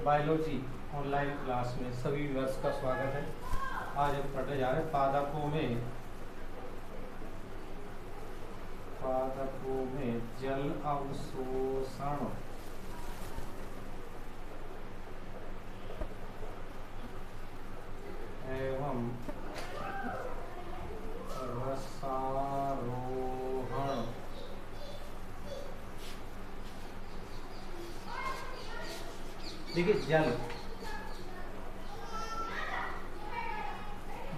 Biology online class में सभी viewers का स्वागत है। आज हम पढ़ने जा रहे हैं पादपों में जल अवशोषण एवं रसारोहण। देखिए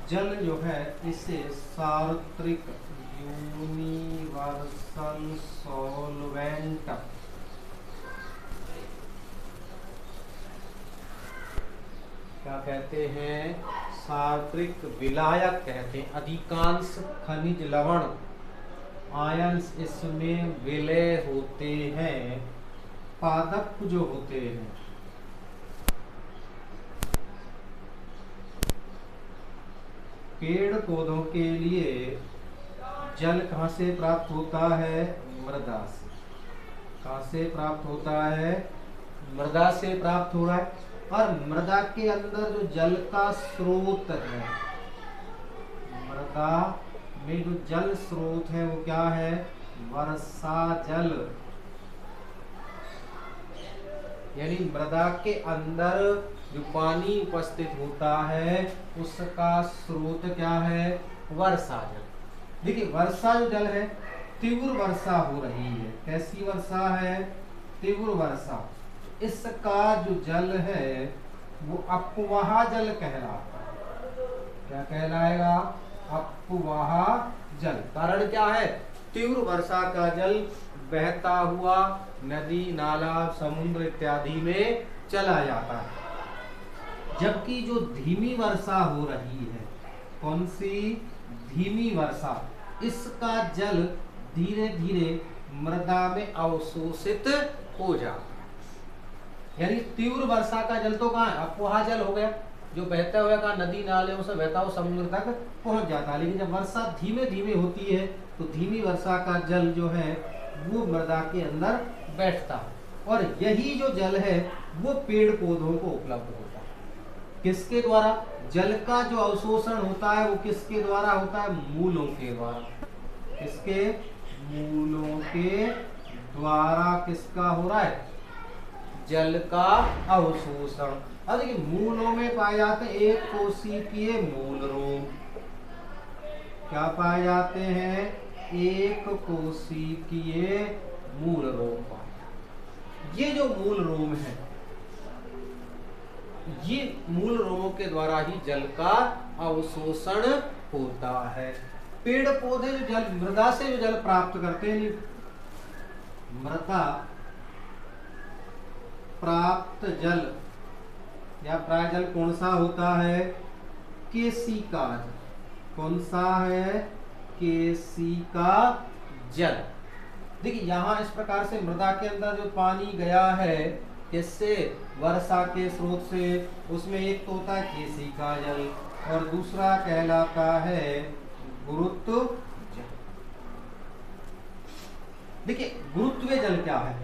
जल जो है इसे सार्वत्रिक यूनिवर्सल सॉल्वेंट क्या कहते हैं? सार्वत्रिक विलायक कहते हैं। अधिकांश खनिज लवण आयंस इसमें विलय होते हैं। पादप जो होते हैं पेड़ पौधों के लिए जल कहाँ से प्राप्त होता है? मृदा से। कहाँ से प्राप्त होता है? मृदा से प्राप्त हो रहा है। और मृदा के अंदर जो जल का स्रोत है, मृदा में जो जल स्रोत है वो क्या है? वर्षा जल। यानी मृदा के अंदर जो पानी उपस्थित होता है उसका स्रोत क्या है? वर्षा जल। देखिए वर्षा जो जल है, तीव्र वर्षा हो रही है। कैसी वर्षा है? तीव्र वर्षा। इसका जो जल है वो अपवाह जल कहलाता है। क्या कहलाएगा? अपवाह जल। कारण क्या है? तीव्र वर्षा का जल बहता हुआ नदी नाला समुद्र इत्यादि में चला जाता है। जबकि जो धीमी वर्षा हो रही है, कौन सी? धीमी वर्षा, इसका जल धीरे धीरे मृदा में अवशोषित हो जाता है। यानी तीव्र वर्षा का जल तो कहाँ है? अपवाह जल हो गया, जो बहता हुआ का नदी नालों से बहता हुआ समुद्र तक पहुंच जाता है। लेकिन जब वर्षा धीमे धीमे होती है तो धीमी वर्षा का जल जो है वो मृदा के अंदर बैठता है। और यही जो जल है वो पेड़ पौधों को उपलब्ध होता है। किसके द्वारा? जल का जो अवशोषण होता है वो किसके द्वारा होता है? मूलों के द्वारा। किसके? मूलों के द्वारा किसका हो रहा है? जल का अवशोषण। अब देखिए मूलों में पाए जाते हैं एक कोशिकीय मूल रोम। क्या पाए जाते हैं? एक कोशिकीय मूल रोम। ये जो मूल रोम है, ये मूल रोमों के द्वारा ही जल का अवशोषण होता है। पेड़ पौधे जो जल मृदा से जो जल प्राप्त करते हैं, मृदा प्राप्त जल या प्राय जल कौन सा होता है? केशिका जल। कौन सा है? केशिका जल। देखिए यहाँ इस प्रकार से मृदा के अंदर जो पानी गया है किससे? वर्षा के स्रोत से। उसमें एक तो होता है केशिका जल और दूसरा कहलाता है गुरुत्व जल। देखिए गुरुत्वीय जल क्या है?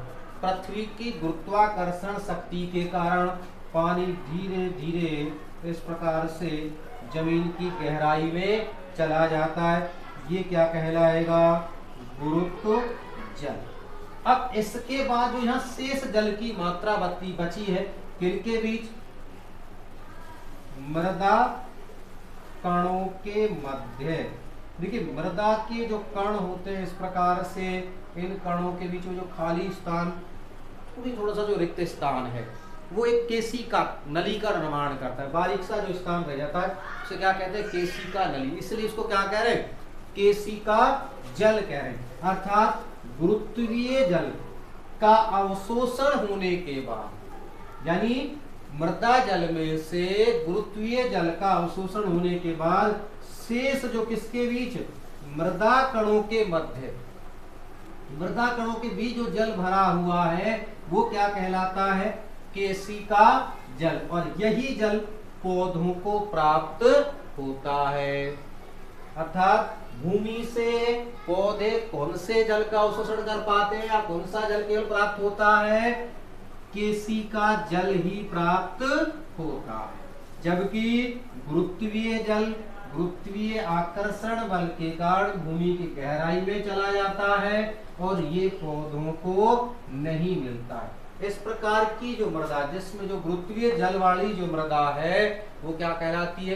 पृथ्वी की गुरुत्वाकर्षण शक्ति के कारण पानी धीरे धीरे इस प्रकार से जमीन की गहराई में चला जाता है। ये क्या कहलाएगा? गुरुत्व जल। अब इसके बाद जो यहाँ शेष जल की मात्रा बची है किनके बीच? मृदा कणों के मध्य। देखिए मृदा के जो कण होते हैं इस प्रकार से, इन कणों के बीच में जो खाली स्थान, थोड़ा सा जो रिक्त स्थान है वो एक केशिका नली का निर्माण करता है। बारीक सा जो स्थान रह जाता है उसे क्या कहते हैं? केशिका नली। इसलिए इसको क्या कह रहे हैं? केशिका जल कह रहे हैं। अर्थात गुरुत्वीय जल का अवशोषण होने के बाद, यानी मृदा जल में से गुरुत्वीय जल का अवशोषण होने के बाद शेष जो किसके बीच? मृदा कणों के मध्य, मृदा कणों के बीच जो जल भरा हुआ है वो क्या कहलाता है? केशिका जल। और यही जल पौधों को प्राप्त होता है। अर्थात भूमि से पौधे कौन से जल का अवशोषण कर पाते हैं या कौन सा जल केवल प्राप्त होता है? केशिका जल ही प्राप्त होता है, जबकि गुरुत्वीय आकर्षण बल के कारण भूमि की गहराई में चला जाता है और ये पौधों को नहीं मिलता है। इस प्रकार की जो मृदा, जिसमें जो गुरुत्वीय जल वाली जो मृदा है वो क्या कहलाती है?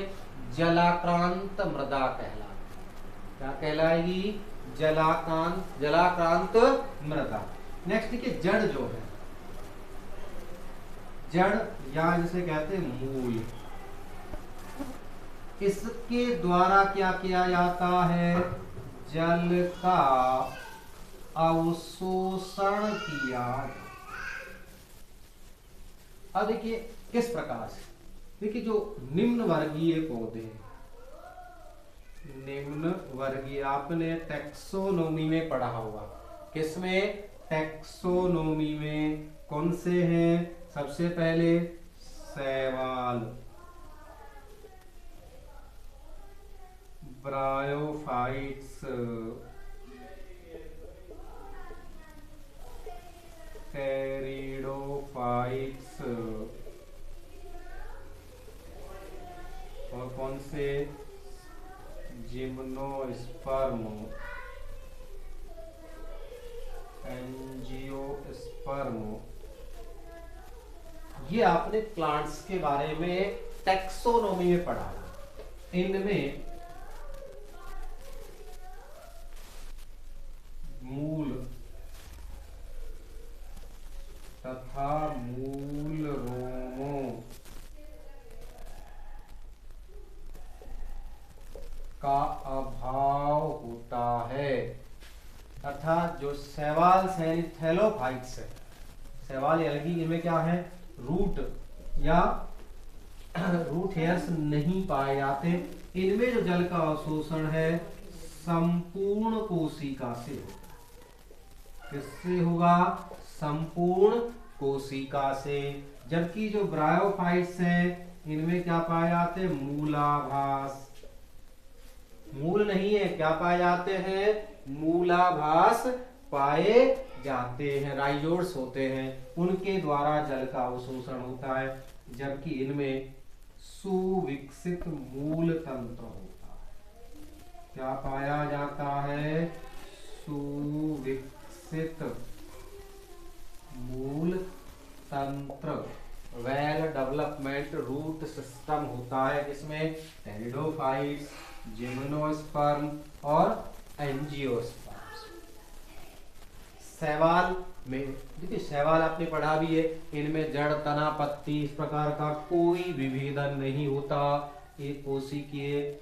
जलाक्रांत मृदा कहलाती। क्या कहलाएगी? जलाक्रांत मृदा। नेक्स्ट देखिए, जड़ जो है, जड़ या जिसे कहते हैं मूल, इसके द्वारा क्या किया जाता है? जल का अवशोषण किया। अब देखिए किस प्रकार से, देखिए जो निम्न वर्गीय पौधे, निम्न वर्गीय, आपने टैक्सोनॉमी में पढ़ा होगा। किसमें? टैक्सोनॉमी में। कौन से हैं? सबसे पहले शैवाल, ब्रायोफाइट्स, टेरिडोफाइट्स, और कौन से? Gymnosperm, angiosperm. ये आपने प्लांट्स के बारे में टैक्सोनॉमी में पढ़ा। इनमें मूल तथा मूल रोमों का अभाव होता है, अर्थात जो शैवाल थैलोफाइट्स है, शैवाल एल्गी, इनमें क्या है? रूट या रूट हेयर्स नहीं पाए जाते। इनमें जो जल का अवशोषण है संपूर्ण कोशिका से होगा। किससे होगा? संपूर्ण कोशिका से। जबकि जो ब्रायोफाइट्स हैं इनमें क्या पाए जाते हैं? मूलाभास। मूल नहीं है, क्या पाए जाते हैं? मूलाभास पाए जाते हैं, राइजोड्स होते हैं, उनके द्वारा जल का अवशोषण होता है। जबकि इनमें सुविकसित मूल तंत्र होता है। क्या पाया जाता है? सुविकसित मूल तंत्र, वेल डेवलपमेंट रूट सिस्टम होता है। किसमें? टेरिडोफाइट्स, जिम्नोस्पर्म और एंजियोस्पर्म। शैवाल में देखिए, शैवाल आपने पढ़ा भी है, इनमें जड़, तना, पत्ती इस प्रकार का कोई विभेदन नहीं होता। एक कोशिकीय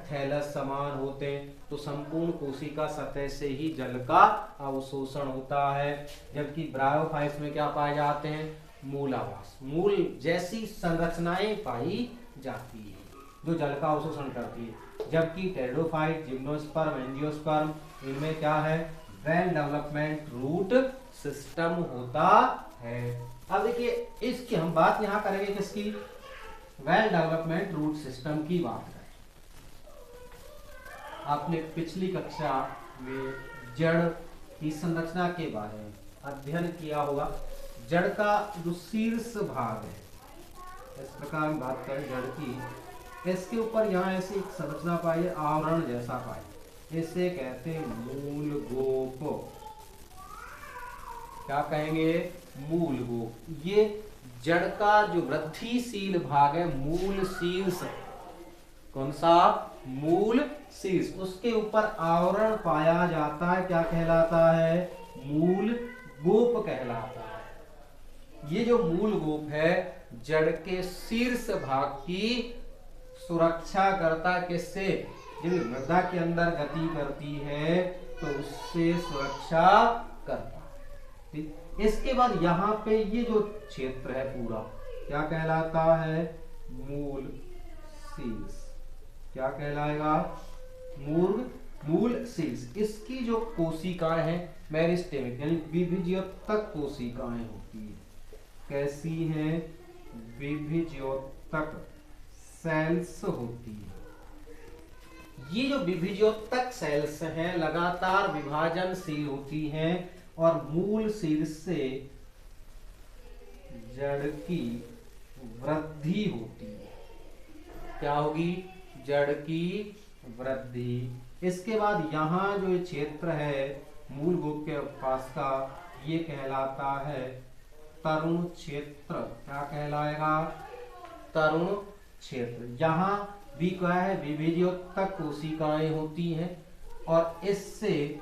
थैलस समान होते हैं, तो संपूर्ण कोशिका सतह से ही जल का अवशोषण होता है। जबकि ब्रायोफाइट्स में क्या पाए जाते हैं? मूलाभास, मूल जैसी संरचनाएं पाई जाती है जो जल का अवशोषण करती है। जबकि टेरिडोफाइट, जिम्नोस्पर्म, एंजियोस्पर्म, इनमें क्या है? वेल डेवलपमेंट रूट सिस्टम होता है। अब देखिए, इसकी हम बात यहां करेंगे किसकी? वेल डेवलपमेंट रूट सिस्टम की बात करें। आपने पिछली कक्षा में जड़ की संरचना के बारे में अध्ययन किया होगा। जड़ का जो शीर्ष भाग है, इस प्रकार हम बात करें जड़ की, इसके ऊपर यहाँ ऐसी एक संरचना पाई है, आवरण जैसा पाई, इसे कहते हैं मूल गोप। क्या कहेंगे? मूल गोप। ये जड़ का जो वृद्धिशील भाग है, मूल शीर्ष, कौन सा? मूल शीर्ष, उसके ऊपर आवरण पाया जाता है। क्या कहलाता है? मूल गोप कहलाता है। ये जो मूल गोप है जड़ के शीर्ष भाग की सुरक्षा करता, किससे? जब मृदा के अंदर गति करती है तो उससे सुरक्षा करता है। ठीक, इसके बाद यहाँ पे ये जो क्षेत्र है पूरा क्या कहलाता है? मूल शीर्ष। क्या कहलाएगा? मूल शीर्ष। इसकी जो कोशिकाएं हैं मेरिस्टेमिक यानी विभिज्योतक कोशिकाएं होती है। कैसी हैं? विभिज्योतक सेल्स होती है। ये जो विभिज्योतक सेल्स हैं लगातार विभाजनशील होती हैं और मूल शीर्ष से जड़ की वृद्धि होती है। क्या होगी? जड़ की वृद्धि। इसके बाद यहाँ जो क्षेत्र है मूल गोप के पास का, ये कहलाता है तरुण क्षेत्र। क्या कहलाएगा? तरुण क्षेत्र। यहाँ भी क्या है? विभेदयोतक कोशिकाएं होती हैं और इससे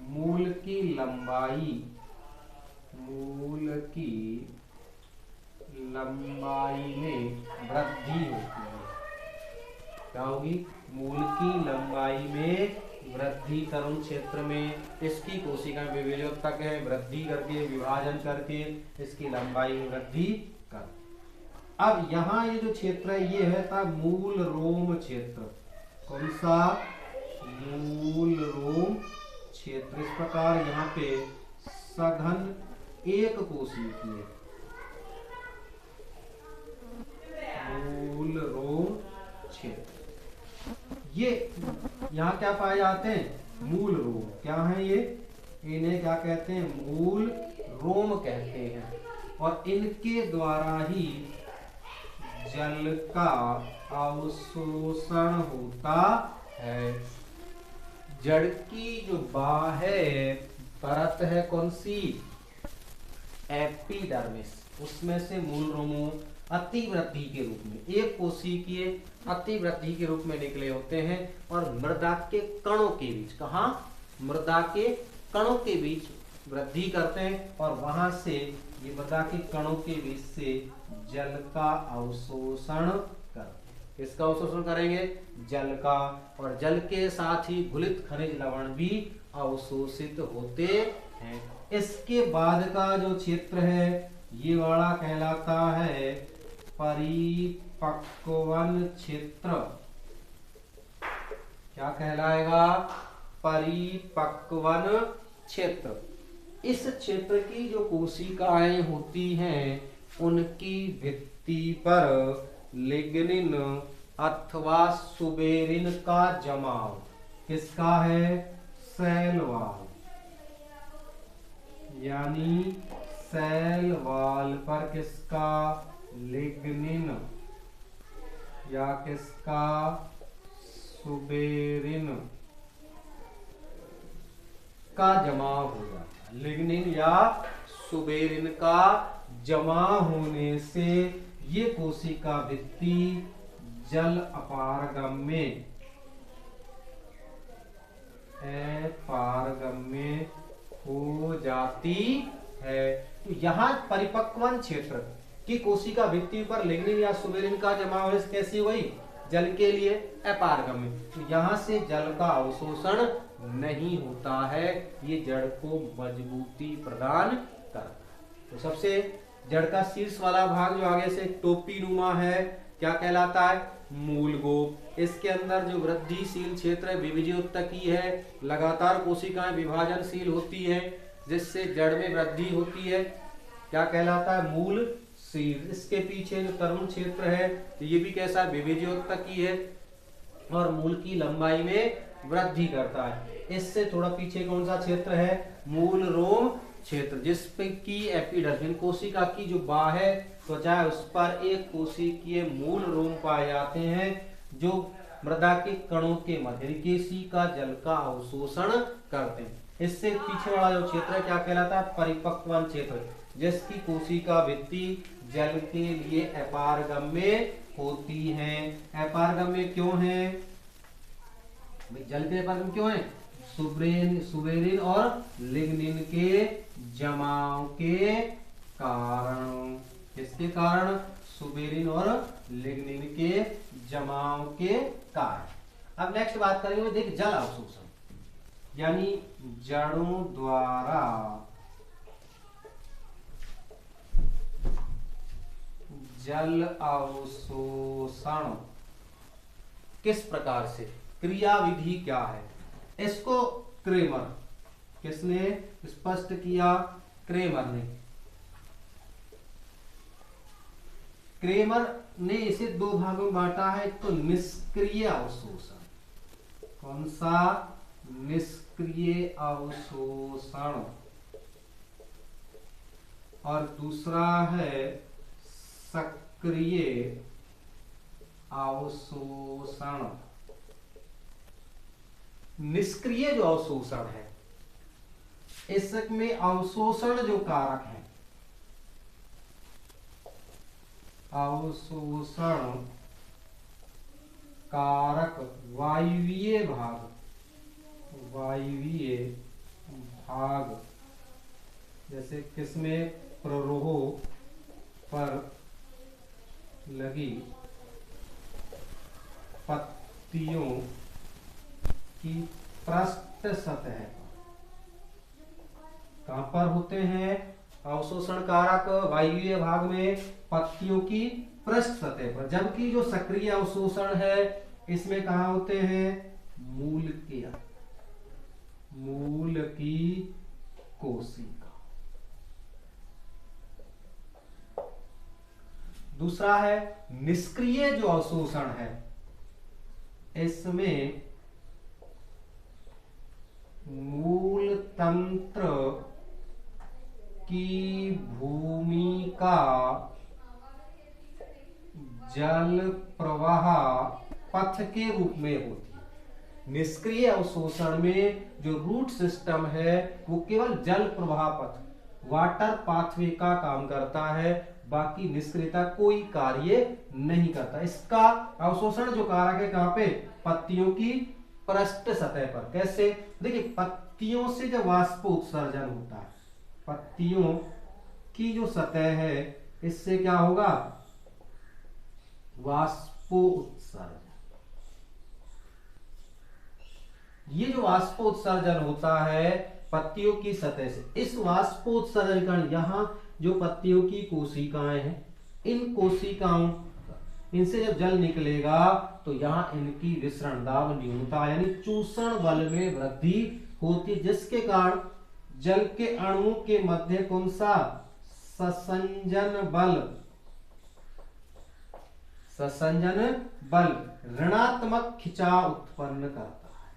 मूल की लंबाई में वृद्धि होती है। क्या होगी? मूल की लंबाई में वृद्धि तरुण क्षेत्र में। इसकी कोशिकाएं विभेदयोतक है, वृद्धि करके विभाजन करके इसकी लंबाई में वृद्धि कर। अब यहाँ ये जो क्षेत्र है ये है था मूल रोम क्षेत्र। कौन सा? मूल रोम क्षेत्र। इस प्रकार यहाँ पे सघन एक कोशिकीय मूल रोम क्षेत्र, ये यहाँ क्या पाए जाते हैं? मूल रोम। क्या है ये? इन्हें क्या कहते हैं? मूल रोम कहते हैं। और इनके द्वारा ही जल का अवशोषण होता है। जड़ की जो बाह्य परत है कौन सी? एपिडर्मिस। उसमें से मूल रोमों अतिवृद्धि के रूप में, एक कोशिकीय अतिवृद्धि के रूप में निकले होते हैं और मृदा के कणों के बीच, कहा? मृदा के कणों के बीच वृद्धि करते हैं और वहां से ये मृदा के कणों के बीच से जल का अवशोषण करते हैं। किसका अवशोषण करेंगे? जल का। और जल के साथ ही घुलित खनिज लवण भी अवशोषित होते हैं। इसके बाद का जो क्षेत्र है ये वाला कहलाता है परिपक्वन क्षेत्र। क्या कहलाएगा? परिपक्वन क्षेत्र। इस क्षेत्र की जो कोशिकाएं होती हैं उनकी भित्ति पर लिग्निन अथवा सुबेरिन का जमाव। किसका है? Cell wall. यानी सेल वॉल पर किसका? लिग्निन या किसका? सुबेरिन का जमाव हो जाता है। लिग्निन या सुबेरिन का जमा होने से ये कोशिका भित्ति जल अपारगम्य हो जाती है। तो यहाँ परिपक्वन क्षेत्र की कोशिका भित्ति पर लिग्निन या सुबेरिन का जमाव कैसी हुई? जल के लिए अपारगम्य। तो यहाँ से जल का अवशोषण नहीं होता है, ये जड़ को मजबूती प्रदान करता है। तो सबसे जड़ का शीर्ष वाला भाग जो आगे से टोपी नुमा है क्या कहलाता है? मूल गोप। इसके अंदर जो वृद्धिशील क्षेत्र है विभेदयोतकी है, लगातार कोशिकाएं विभाजनशील होती है जिससे जड़ में वृद्धि होती है। क्या कहलाता है? मूल शील। इसके पीछे जो तरुण क्षेत्र है तो ये भी कैसा? विभेदयोतकी है और मूल की लंबाई में वृद्धि करता है। इससे थोड़ा पीछे कौन सा क्षेत्र है? मूल रोम क्षेत्र, जिसपे की एपिडर्मिस कोशिका की जो बाह्य त्वचा है उस पर एक कोशिकीय मूल रोम पाए जाते हैं जो मृदा के कणों के मध्य केशिका जल का अवशोषण करते हैं। इससे पीछे वाला जो क्षेत्र है क्या कहलाता है? परिपक्वन क्षेत्र, जिसकी कोशिका भित्ति जल के लिए अपारगम्य होती है। अपारगम्य क्यों है? जल के अपारगम्य क्यों है? सुबेरिन और लिग्निन के जमाव के कारण। किसके कारण? सुबेरिन और लिग्निन के जमाव के कारण। अब नेक्स्ट बात करेंगे देख जल अवशोषण, यानी जड़ों द्वारा जल अवशोषण किस प्रकार से, क्रिया विधि क्या है? इसको क्रेमर, किसने स्पष्ट किया? क्रेमर ने। क्रेमर ने इसे दो भागों में बांटा है। तो निष्क्रिय अवशोषण, कौन सा? निष्क्रिय अवशोषण। और दूसरा है सक्रिय अवशोषण। निष्क्रिय जो अवशोषण है, इसमें अवशोषण जो कारक है, अवशोषण कारक वायवीय भाग, वायवीय भाग जैसे किसमें, प्ररोह पर लगी पत्तियों की पृष्ठ सतह पर। कहां पर होते हैं अवशोषण कारक? वायवीय भाग में, पत्तियों की पृष्ठ सतह पर। जबकि जो सक्रिय अवशोषण है इसमें कहां होते हैं? मूल के, मूल की कोशिका। दूसरा है निष्क्रिय जो अवशोषण है, इसमें मूल तंत्र की भूमिका जल प्रवाह पथ के रूप में होती है। निष्क्रिय अवशोषण में जो रूट सिस्टम है वो केवल जल प्रवाह पथ, वाटर पाथवे का काम करता है, बाकी निष्क्रियता कोई कार्य नहीं करता। इसका अवशोषण जो कारक है कहां पे? पत्तियों की पृष्ठ सतह पर। कैसे? देखिए, पत्तियों से जब वाष्पोत्सर्जन होता है, पत्तियों की जो सतह है इससे क्या होगा? वाष्पोत्सर्जन। ये जो वाष्पोत्सर्जन होता है पत्तियों की सतह से, इस वाष्पोत्सर्जन का यहां जो पत्तियों की कोशिकाएं हैं, इन कोशिकाओं, इनसे जब जल निकलेगा तो यहाँ इनकी विसरण दाब न्यूनता यानी चूषण बल में वृद्धि होती, जिसके कारण जल के अणुओं के मध्य कौन सा? ससंजन बल, ससंजन बल ऋणात्मक खिंचाव उत्पन्न करता है।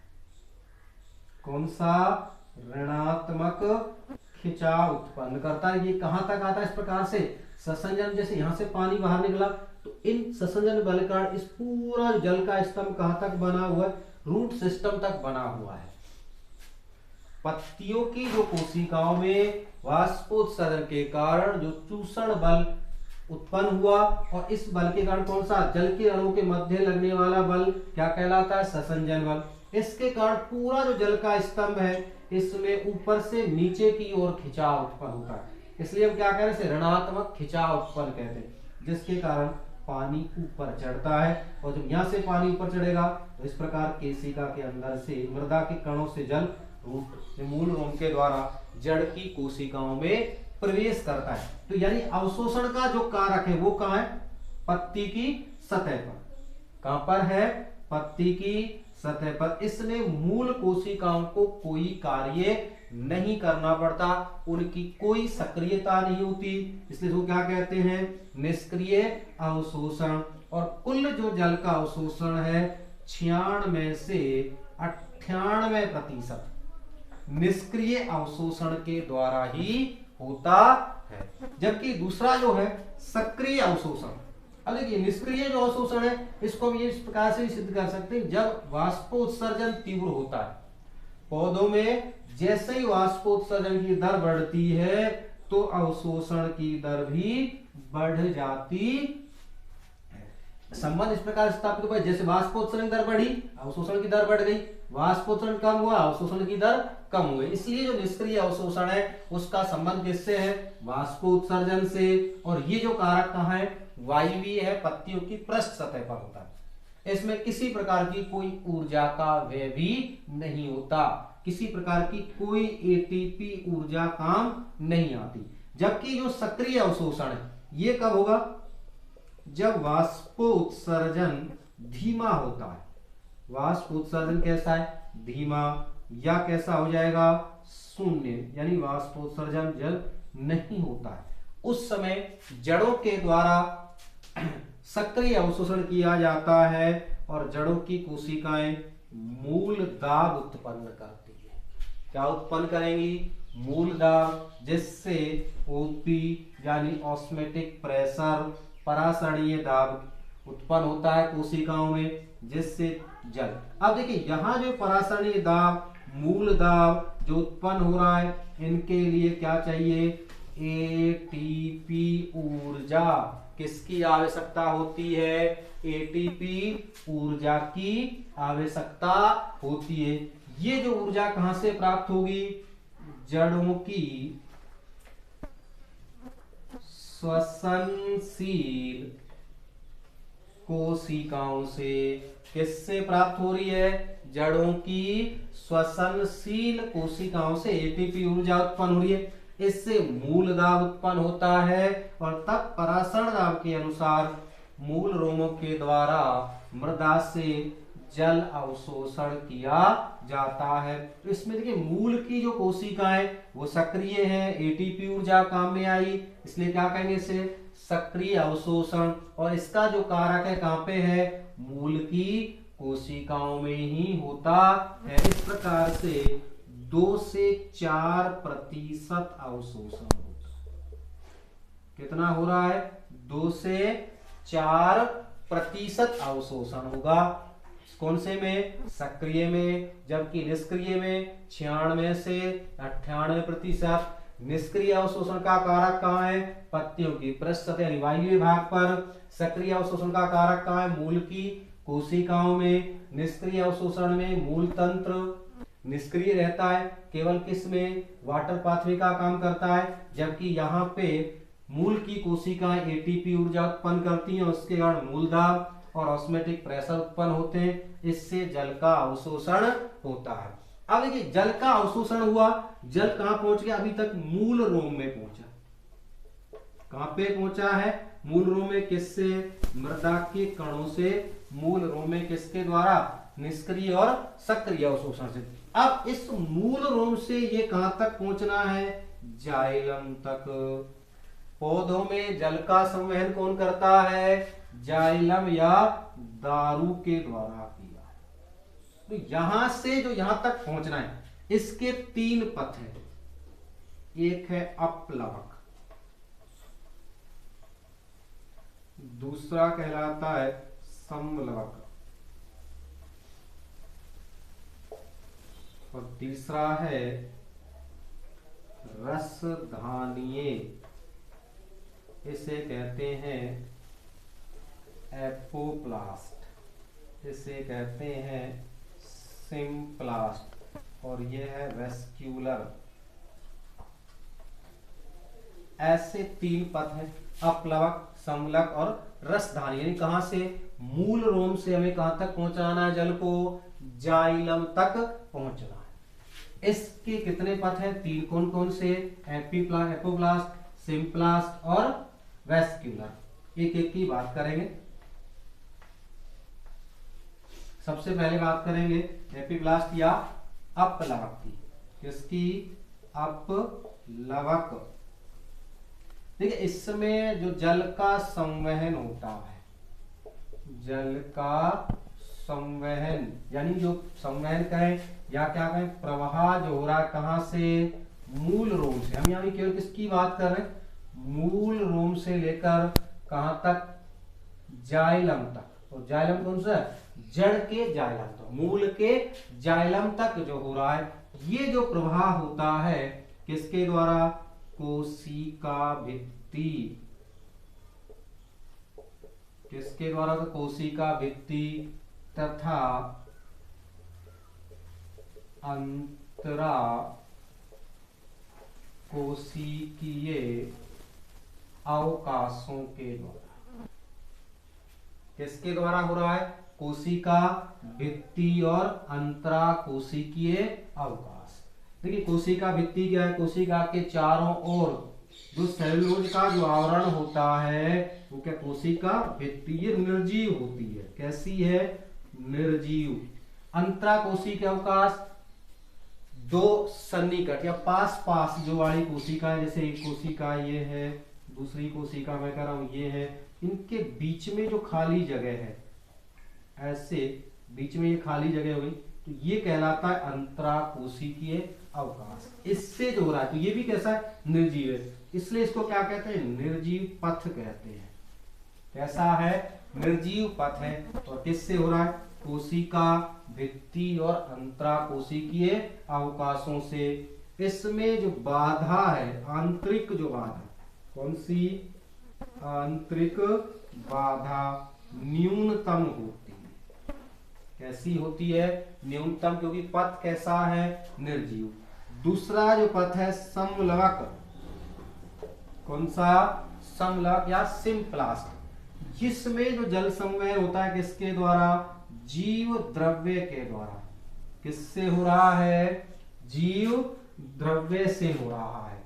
कौन सा? ऋणात्मक खिंचाव उत्पन्न करता है। ये कहां तक आता है? इस प्रकार से ससंजन, जैसे यहां से पानी बाहर निकला तो इन ससंजन बल का इस पूरा जल का स्तंभ कहां तक बना हुआ है? रूट सिस्टम तक बना हुआ है। पत्तियों की जो कोशिकाओं में वाष्पोत्सर्जन के कारण जो चूषण बल उत्पन्न हुआ, और इस बल के कारण कौन सा? जल के अणुओं के मध्य लगने वाला बल क्या कहलाता है? ससंजन बल। इसके कारण पूरा जो जल का स्तंभ है इसमें ऊपर से नीचे की ओर खिंचाव उत्पन्न होता है। इसलिए हम क्या कह रहे हैं? ऋणात्मक खिंचाव उत्पन्न कहते हैं, जिसके कारण पानी ऊपर चढ़ता है। और जब यहां से पानी ऊपर चढ़ेगा तो इस प्रकार केशिका के अंदर से मृदा के कणों से जल मूल रोम के द्वारा जड़ की कोशिकाओं में प्रवेश करता है। तो यानी अवशोषण का जो कारक है वो कहां है? पत्ती की सतह पर। कहां पर है? पत्ती की सतह पर। इसमें मूल कोशिकाओं को कोई कार्य नहीं करना पड़ता, उनकी कोई सक्रियता नहीं होती, इसलिए वो क्या कहते हैं? निष्क्रिय अवशोषण। और कुल जो जल का अवशोषण है 96 से 98% निष्क्रिय अवशोषण के द्वारा ही होता है। जबकि दूसरा जो है सक्रिय अवशोषण। अब देखिए, निष्क्रिय जो अवशोषण है इसको हम इस प्रकार से सिद्ध कर सकते हैं, जब वाष्पोत्सर्जन तीव्र होता है पौधों में, जैसे ही वाष्पोत्सर्जन की दर बढ़ती है तो अवशोषण की दर भी बढ़ जाती है। संबंध इस प्रकार स्थापित हुआ, जैसे वाष्पोत्सर्जन दर बढ़ी अवशोषण की दर बढ़ गई, वाष्पोत्सर्जन कम हुआ अवशोषण की दर कम हुई। इसलिए जो निष्क्रिय अवशोषण है उसका संबंध किससे है? वाष्पोत्सर्जन से। और ये जो कारक कहाँ है? वायवीय है, पत्तियों की पृष्ठ सतह पर होता है। इसमें किसी प्रकार की कोई ऊर्जा का व्यय भी नहीं होता, किसी प्रकार की कोई एटीपी ऊर्जा काम नहीं आती। जबकि जो सक्रिय अवशोषण है ये कब होगा? जब वाष्पोत्सर्जन धीमा होता है। वाष्पोत्सर्जन कैसा है? धीमा, या कैसा हो जाएगा? शून्य, यानी वाष्पोत्सर्जन जल नहीं होता है। उस समय जड़ों के द्वारा सक्रिय अवशोषण किया जाता है और जड़ों की कोशिकाएं मूल दाब उत्पन्न करती है। क्या उत्पन्न करेंगी? मूल दाब, जिससे ओपी यानी ऑस्मेटिक प्रेशर परासरणीय दाब उत्पन्न होता है कोशिकाओं में, जिससे जल। अब देखिए यहाँ जो परासरणीय दाब, मूल दाब जो उत्पन्न हो रहा है, इनके लिए क्या चाहिए? एटीपी ऊर्जा। किसकी आवश्यकता होती है? एटीपी ऊर्जा की आवश्यकता होती है। ये जो ऊर्जा कहां से प्राप्त होगी? जड़ों की श्वसनशील कोशिकाओं से। किससे प्राप्त हो रही है? जड़ों की श्वसनशील कोशिकाओं से एटीपी ऊर्जा उत्पन्न हो रही है। इससे मूल दाब उत्पन्न होता है और तब परासरण दाब के अनुसार मूल रोमों के द्वारा मृदा से जल अवशोषण किया जाता है। तो इसमें देखिए मूल की जो कोशिकाएं वो सक्रिय हैं, एटीपी ऊर्जा काम में आई, इसलिए क्या कहेंगे इसे? सक्रिय अवशोषण। और इसका जो कारक है कहां पे है? मूल की कोशिकाओं में ही होता है। इस प्रकार से 2 से 4% अवशोषण होता है। कितना हो रहा है? 2 से 4% अवशोषण होगा। कौन से में? सक्रिय में। जबकि निष्क्रिय में 96 से 98%। निष्क्रिय अवशोषण का कारक कहाँ है? पत्तियों की पृष्ठ सतह यानी वायवीय भाग पर। सक्रिय अवशोषण का कारक कहाँ है? मूल की कोशिकाओं में। निष्क्रिय अवशोषण में मूल तंत्र निष्क्रिय रहता है, केवल किस में? वाटर पाथवे का काम करता है। जबकि यहाँ पे मूल की कोशिकाएं एटीपी ऊर्जा उत्पन्न करती हैं, उसके कारण मूल दाब और ऑस्मोटिक प्रेशर उत्पन्न होते हैं। इससे जल का अवशोषण होता है। अब देखिए जल का अवशोषण हुआ, जल कहां पहुंच गया? अभी तक मूल रोम में पहुंचा। कहां पे पहुंचा है? मूल रोम में। किससे? मृदा के कणों से। मूल रोम में किसके द्वारा? निष्क्रिय और सक्रिय अवशोषण से। अब इस मूल रोम से ये कहां तक पहुंचना है? जाइलम तक। पौधों में जल का संवहन कौन करता है? जाइलम या दारू के द्वारा किया। तो यहां से जो यहां तक पहुंचना है, इसके 3 पथ हैं। एक है अपलवक, दूसरा कहलाता है समलवक और तीसरा है रसधानीय। इसे कहते हैं एपोप्लास्ट, इसे कहते हैं सिम्प्लास्ट और यह है वेस्क्यूलर। ऐसे 3 पथ हैं, अपलवक, समलक और रसधानी। यानी कहां से? मूल रोम से हमें कहां तक पहुंचाना है? जल को जाइलम तक पहुंचना है। इसके कितने पथ हैं? 3। कौन कौन से? एपोप्लास्ट, सिम्प्लास्ट और वेस्क्यूलर। एक एक की बात करेंगे। सबसे पहले बात करेंगे एपिब्लास्ट या अपलवक की। किसकी? अपलवक। देखिए इसमें जो जल का संवहन होता है, जल का संवहन यानी जो संवहन कहें या क्या कहें, प्रवाह जो हो रहा है कहां से? मूल रोम से। हम यहाँ केवल किसकी बात कर रहे हैं? मूल रोम से लेकर कहां तक? जाइलम तक। और जाइलम कौन सा? जड़ के जाइलम तक, मूल के जाइलम तक जो हो रहा है, ये जो प्रवाह होता है किसके द्वारा? कोशिका भित्ति। किसके द्वारा? तो कोशिका भित्ति तथा अंतरा कोशिकीय अवकाशों के द्वारा। किसके द्वारा हो रहा है? कोशिका भित्ति और अंतरा कोशिकीय अवकाश। देखिए कोशिका भित्ति क्या है? कोशिका के चारों ओर जो सेलुलोज का जो आवरण होता है वो क्या? कोशिका भित्ति। ये निर्जीव होती है। कैसी है? निर्जीव। अंतरा कोशिकीय अवकाश 2 सन्निकट या पास पास जो वाली कोशिका है, जैसे एक कोशिका ये है, दूसरी कोशिका मैं कह रहा हूं ये है, इनके बीच में जो खाली जगह है, ऐसे बीच में ये खाली जगह हो गई, तो ये कहलाता है अंतरा कोशिकीय अवकाश। इससे जो हो रहा है तो ये भी कैसा है? निर्जीव है। इसलिए इसको क्या कहते हैं? निर्जीव पथ कहते हैं। कैसा है, निर्जीव पथ है। और किससे हो रहा है, कोशिका भित्ति और अंतराकोशिकीय अवकाशों से। इसमें जो बाधा है, आंतरिक जो बाधा, कौन सी, आंतरिक बाधा न्यूनतम होती है। कैसी होती है, न्यूनतम, क्योंकि पथ कैसा है, निर्जीव। दूसरा जो पथ है समलवक, कौन सा, समलवक या सिम्प्लास्ट, जिसमें जो जल संवहन होता है किसके द्वारा, जीव द्रव्य के द्वारा। किससे हो रहा है, जीव द्रव्य से हो रहा है।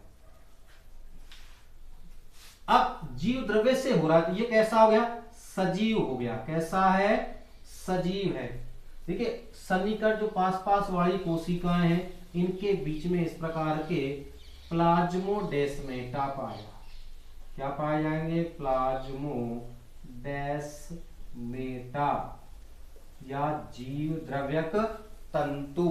अब जीव द्रव्य से हो रहा है तो ये कैसा हो गया, सजीव हो गया। कैसा है, सजीव है। देखिए सन्निकट जो पास पास वाली कोशिकाएं हैं, इनके बीच में इस प्रकार के प्लाज्मोडेस्मेटा पाए, क्या पाए जाएंगे, प्लाज्मोडेस्मेटा या जीव द्रव्यक तंतु।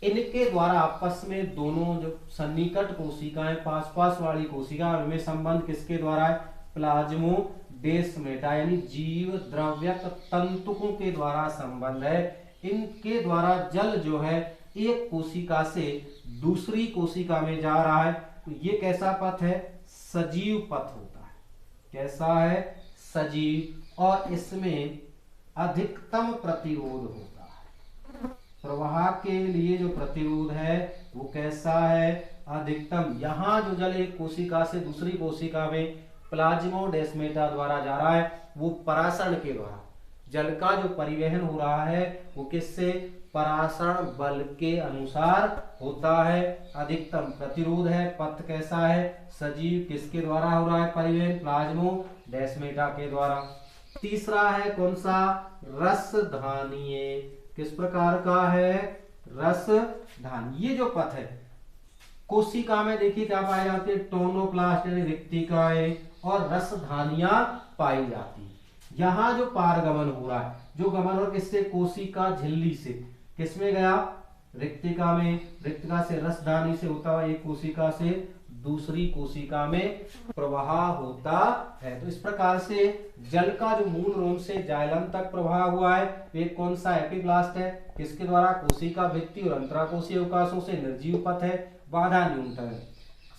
इनके द्वारा आपस में दोनों जो सन्निकट कोशिकाएं, पास पास वाली कोशिका, उनमें संबंध किसके द्वारा है, प्लाज्मोडेस्मेटा यानी जीव द्रव्यक तंतुकों के द्वारा संबंध है। इनके द्वारा जल जो है एक कोशिका से दूसरी कोशिका में जा रहा है। तो ये कैसा पथ है, सजीव पथ होता है। कैसा है, सजीव। और इसमें अधिकतम प्रतिरोध होता है। प्रवाह के लिए जो प्रतिरोध है वो कैसा है, अधिकतम। यहाँ जो जल एक कोशिका से दूसरी कोशिका में प्लाज्मोडेस्मेटा द्वारा जा रहा है, वो परासरण के द्वारा जल का जो परिवहन हो रहा है वो किससे, परासरण बल के अनुसार होता है। अधिकतम प्रतिरोध है, पथ कैसा है, सजीव। किसके द्वारा हो रहा है परिवहन, प्लाज्मोडेस्मेटा के द्वारा। तीसरा है कौन सा, रसधानीय। किस प्रकार का है, रसधानी। ये जो पथ है कोशिका में देखिए क्या पाई जाती है, टोनोप्लास्ट यानी रिक्तिकाएं और रसधानियां पाई जाती है। यहाँ जो पारगमन हो रहा है, जो गमन और किससे, कोशिका झिल्ली से किसमें गया, रिक्तिका में। रिक्तिका से रसधानी से होता हुआ एक कोशिका से दूसरी कोशिका में प्रवाह होता है। तो इस प्रकार से जल का जो मूल रोम से जाइलम तक प्रवाह हुआ है, एक कौन सा, एपिब्लास्ट है। किसके द्वारा, कोशिका भित्ति और अंतराकोशीय अवकाशों से, निर्जीव पथ है, बाधा न्यूनतम है।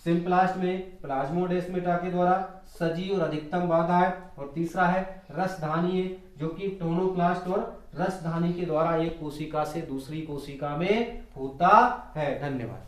सिम्प्लास्ट में प्लाज्मोडेस्मेटा के द्वारा सजीव और अधिकतम बाधा है। और तीसरा है रसधानीय, जो कि टोनोप्लास्ट और रसधानी के द्वारा एक कोशिका से दूसरी कोशिका में होता है। धन्यवाद।